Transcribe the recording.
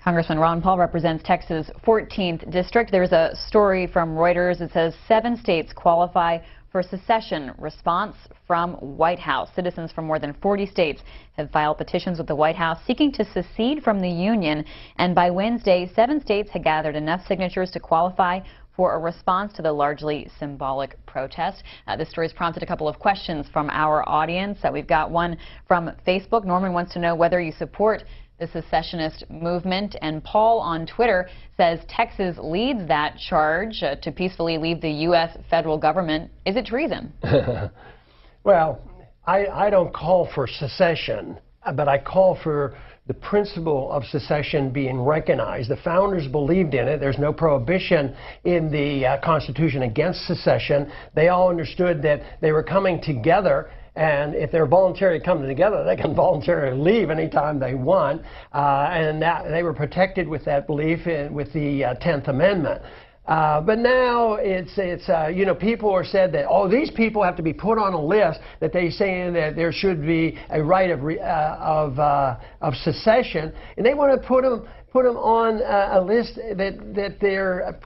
Congressman Ron Paul represents Texas' 14th district. There's a story from Reuters that says 7 states qualify for secession response from White House. Citizens from more than 40 states have filed petitions with the White House seeking to secede from the Union. And by Wednesday, 7 states had gathered enough signatures to qualify for a response to the largely symbolic protest. This story has prompted a couple of questions from our audience. We've got one from Facebook. Norman wants to know whether you support the secessionist movement, and Paul on Twitter says Texas leads that charge to peacefully leave the U.S. federal government. Is it treason? Well, I don't call for secession, but I call for the principle of secession being recognized. The founders believed in it. There's no prohibition in the Constitution against secession. They all understood that they were coming together, and if they're voluntarily coming together, they can voluntarily leave anytime they want. And that, they were protected with that belief with the 10th Amendment. But now it's you know, people are said that, oh, these people have to be put on a list, that they're saying that there should be a right of secession, and they want to put them on a list that they're